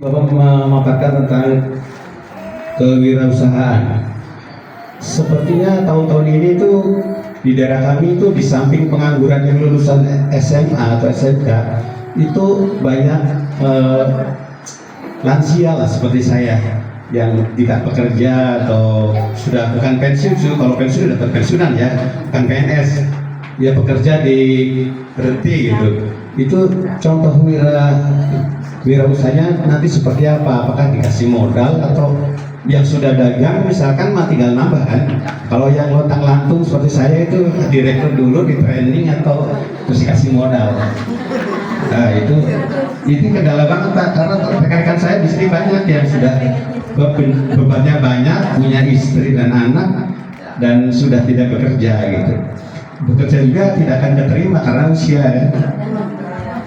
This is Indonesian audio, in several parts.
Bapak memaparkan tentang kewirausahaan. Sepertinya tahun-tahun ini tuh di daerah kami itu di samping pengangguran yang lulusan SMA atau SMK itu banyak lansia lah seperti saya yang tidak bekerja atau sudah bukan pensiun, kalau pensiun dapat pensiunan ya, bukan PNS, dia bekerja di berhenti gitu. Itu contoh wirausahanya nanti seperti apa? Apakah dikasih modal atau yang sudah dagang misalkan mah tinggal nambah kan? Kalau yang lontang lantung seperti saya itu direkrut dulu, di training atau terus dikasih modal. Nah itu kendala banget Pak, karena rekan-rekan saya di sini banyak yang sudah bebannya banyak, punya istri dan anak dan sudah tidak bekerja gitu. Bekerja juga tidak akan diterima karena usia ya.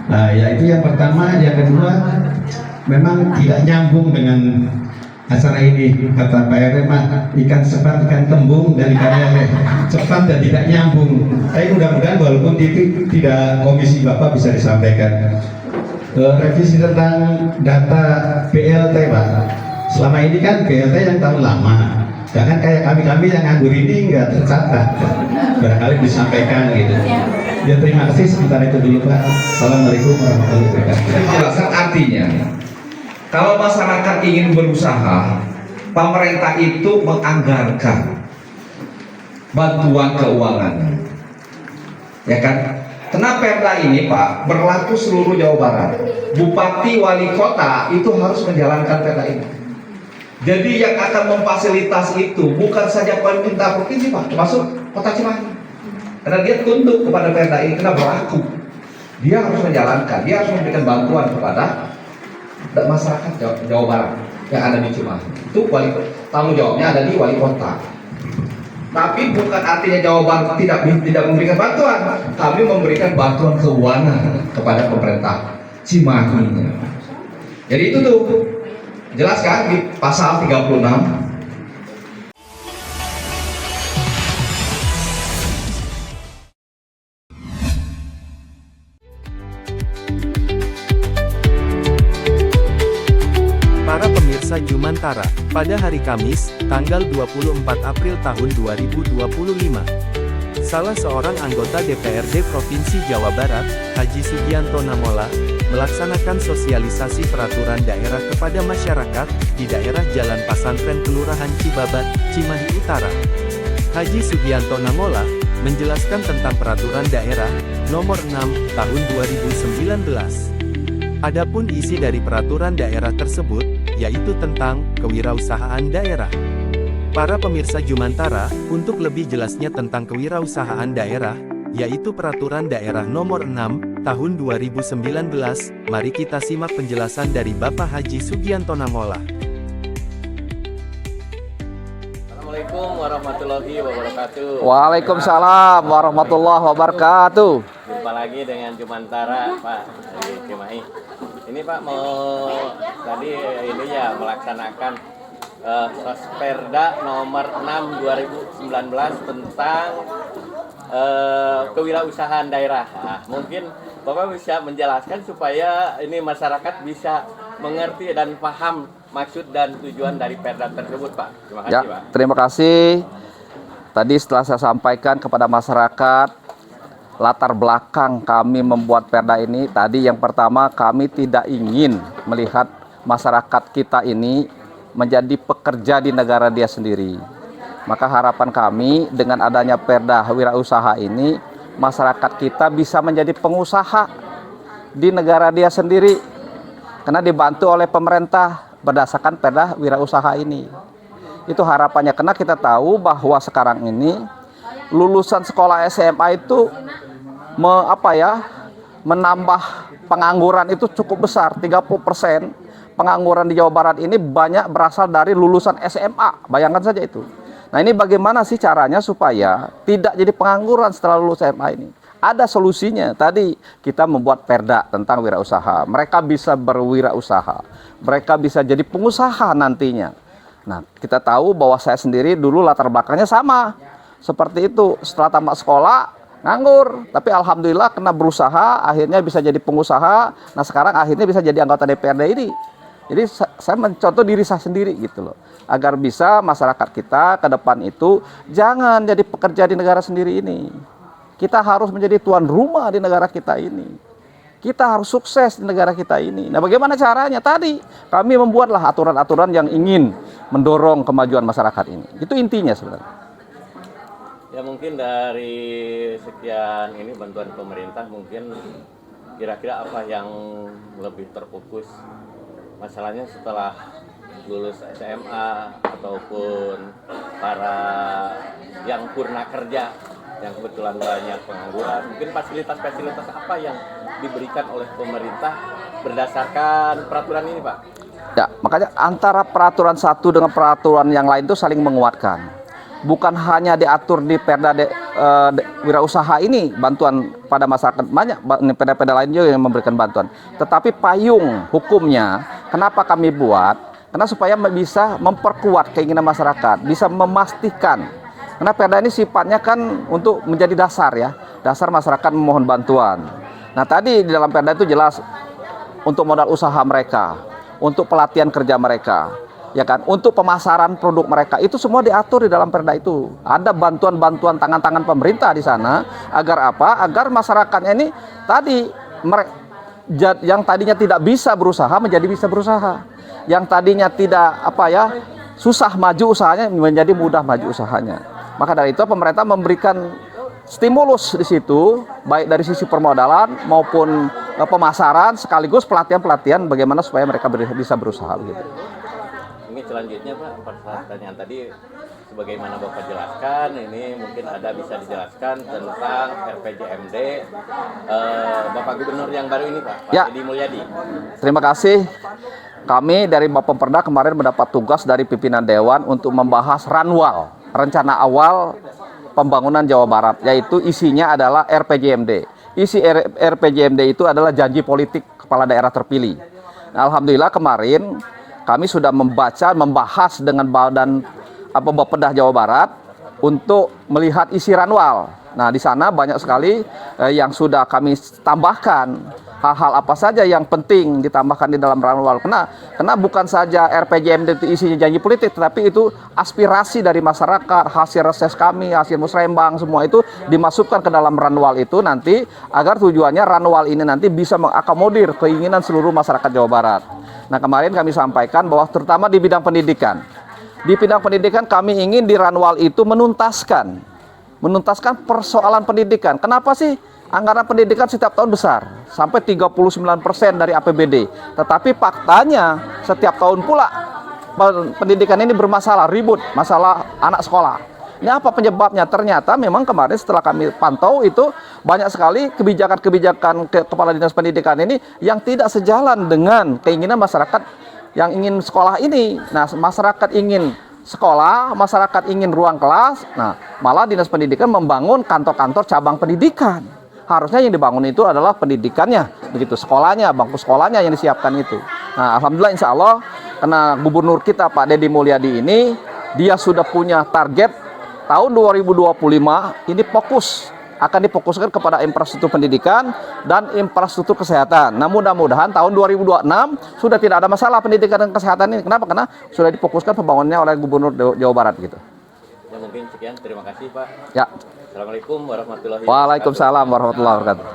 Nah ya itu yang pertama. Yang kedua, memang tidak nyambung dengan acara ini, kata Pak RW mah ikan sepat, ikan kembung dan ikan lele, cepat dan tidak nyambung. Tapi mudah-mudahan walaupun itu tidak komisi Bapak bisa disampaikan. Revisi tentang data BLT Pak, selama ini kan BLT yang tahun lama, jangan kayak kami yang nganggur ini nggak tercatat, barangkali disampaikan gitu. Ya terima kasih, sebentar itu dulu Pak. Assalamualaikum warahmatullahi wabarakatuh. Penjelasan artinya, kalau masyarakat ingin berusaha, pemerintah itu menganggarkan bantuan keuangan, ya kan? Karena Perda ini Pak berlaku seluruh Jawa Barat. Bupati, wali kota itu harus menjalankan Perda ini. Jadi yang akan memfasilitasi itu bukan saja pemerintah provinsi Pak, termasuk Kota Cimahi. Karena dia tunduk kepada Perda ini, karena berlaku. Dia harus menjalankan, dia harus memberikan bantuan kepada masyarakat Jawa Barat yang ada di Cimahi. Itu tanggung jawabnya ada di wali kota. Tapi bukan artinya Jawa Barat tidak memberikan bantuan. Kami memberikan bantuan keuangan kepada pemerintah Cimahi. Jadi itu tuh jelaskan di pasal 36. Para pemirsa Jumantara, pada hari Kamis, tanggal 24 April tahun 2025, salah seorang anggota DPRD Provinsi Jawa Barat, Haji Sugianto Namola, melaksanakan sosialisasi peraturan daerah kepada masyarakat di daerah Jalan Pasantren Kelurahan Cibabat, Cimahi Utara. Haji Sugianto Namola menjelaskan tentang peraturan daerah nomor 6 tahun 2019. Adapun isi dari peraturan daerah tersebut, yaitu tentang kewirausahaan daerah. Para pemirsa Jumantara, untuk lebih jelasnya tentang kewirausahaan daerah, yaitu peraturan daerah nomor 6 tahun 2019, mari kita simak penjelasan dari Bapak Haji Sugianto Namola. Assalamualaikum warahmatullahi wabarakatuh. Waalaikumsalam warahmatullahi wabarakatuh. Jumpa lagi dengan Jumantara Pak dari Cimahi. Ini Pak mau tadi ini ya melaksanakan Perda nomor 6 2019 tentang kewirausahaan daerah. Nah, mungkin Bapak bisa menjelaskan supaya ini masyarakat bisa mengerti dan paham maksud dan tujuan dari Perda tersebut Pak. Terima kasih Pak. Terima kasih. Tadi setelah saya sampaikan kepada masyarakat latar belakang kami membuat Perda ini, tadi yang pertama kami tidak ingin melihat masyarakat kita ini menjadi pekerja di negara dia sendiri. Maka harapan kami dengan adanya Perda wirausaha ini, masyarakat kita bisa menjadi pengusaha di negara dia sendiri karena dibantu oleh pemerintah berdasarkan Perda wirausaha ini. Itu harapannya, karena kita tahu bahwa sekarang ini lulusan sekolah SMA itu menambah pengangguran itu cukup besar, 30%. Pengangguran di Jawa Barat ini banyak berasal dari lulusan SMA, bayangkan saja itu. Nah ini bagaimana sih caranya supaya tidak jadi pengangguran setelah lulus SMA ini? Ada solusinya, tadi kita membuat Perda tentang wirausaha. Mereka bisa berwirausaha, mereka bisa jadi pengusaha nantinya. Nah kita tahu bahwa saya sendiri dulu latar belakangnya sama, seperti itu. Setelah tamat sekolah, nganggur, tapi alhamdulillah kena berusaha, akhirnya bisa jadi pengusaha. Nah sekarang akhirnya bisa jadi anggota DPRD ini. Jadi saya mencontoh diri saya sendiri gitu loh, agar bisa masyarakat kita ke depan itu jangan jadi pekerja di negara sendiri ini. Kita harus menjadi tuan rumah di negara kita ini. Kita harus sukses di negara kita ini. Nah, bagaimana caranya? Tadi kami membuatlah aturan-aturan yang ingin mendorong kemajuan masyarakat ini. Itu intinya sebenarnya. Ya mungkin dari sekian ini bantuan pemerintah, mungkin kira-kira apa yang lebih terfokus masalahnya setelah lulus SMA ataupun para yang purna kerja yang kebetulan banyak pengangguran, mungkin fasilitas-fasilitas apa yang diberikan oleh pemerintah berdasarkan peraturan ini, Pak? Ya, makanya antara peraturan satu dengan peraturan yang lain itu saling menguatkan. Bukan hanya diatur di Perda wirausaha ini bantuan pada masyarakat, banyak perda-perda lain juga yang memberikan bantuan. Tetapi payung hukumnya, kenapa kami buat? Karena supaya bisa memperkuat keinginan masyarakat, bisa memastikan. Karena perda ini sifatnya kan untuk menjadi dasar ya, dasar masyarakat memohon bantuan. Nah tadi di dalam perda itu jelas untuk modal usaha mereka, untuk pelatihan kerja mereka, ya kan, untuk pemasaran produk mereka, itu semua diatur di dalam perda itu. Ada bantuan-bantuan tangan-tangan pemerintah di sana agar apa? Agar masyarakatnya ini tadi yang tadinya tidak bisa berusaha menjadi bisa berusaha. Yang tadinya tidak susah maju usahanya menjadi mudah maju usahanya. Maka dari itu pemerintah memberikan stimulus di situ, baik dari sisi permodalan maupun pemasaran sekaligus pelatihan-pelatihan bagaimana supaya mereka bisa berusaha begitu. Ini selanjutnya Pak, pertanyaan tadi sebagaimana Bapak jelaskan, ini mungkin ada bisa dijelaskan tentang RPJMD Bapak Gubernur yang baru ini Pak, Ya. Edi Mulyadi. Terima kasih. Kami dari Bapemperda kemarin mendapat tugas dari pimpinan Dewan untuk membahas Ranwal, rencana awal pembangunan Jawa Barat, yaitu isinya adalah RPJMD. Isi RPJMD itu adalah janji politik kepala daerah terpilih. Nah, alhamdulillah kemarin kami sudah membahas dengan Badan Bapeda Jawa Barat untuk melihat isi Ranwal. Nah, di sana banyak sekali yang sudah kami tambahkan. Hal-hal apa saja yang penting ditambahkan di dalam Ranwal. Karena bukan saja RPJMD itu isinya janji politik, tetapi itu aspirasi dari masyarakat, hasil reses kami, hasil musrembang, semua itu dimasukkan ke dalam Ranwal itu nanti, agar tujuannya Ranwal ini nanti bisa mengakomodir keinginan seluruh masyarakat Jawa Barat. Nah, kemarin kami sampaikan bahwa terutama di bidang pendidikan. Di bidang pendidikan kami ingin di Ranwal itu menuntaskan persoalan pendidikan. Kenapa sih anggaran pendidikan setiap tahun besar, sampai 39% dari APBD. Tetapi faktanya setiap tahun pula pendidikan ini bermasalah, ribut, masalah anak sekolah. Ini apa penyebabnya? Ternyata memang kemarin setelah kami pantau itu banyak sekali kebijakan-kebijakan Kepala Dinas Pendidikan ini yang tidak sejalan dengan keinginan masyarakat yang ingin sekolah ini. Nah, masyarakat ingin sekolah, masyarakat ingin ruang kelas. Nah, malah Dinas Pendidikan membangun kantor-kantor cabang pendidikan. Harusnya yang dibangun itu adalah pendidikannya, begitu, sekolahnya, bangku sekolahnya yang disiapkan itu. Nah, alhamdulillah insya Allah, karena gubernur kita Pak Edi Mulyadi ini, dia sudah punya target tahun 2025 ini akan difokuskan kepada infrastruktur pendidikan dan infrastruktur kesehatan. Nah, mudah-mudahan tahun 2026 sudah tidak ada masalah pendidikan dan kesehatan ini. Kenapa? Karena sudah difokuskan pembangunannya oleh Gubernur Jawa Barat gitu. Ya mungkin sekian, terima kasih Pak. Ya. Assalamualaikum warahmatullahi wabarakatuh. Waalaikumsalam warahmatullahi wabarakatuh.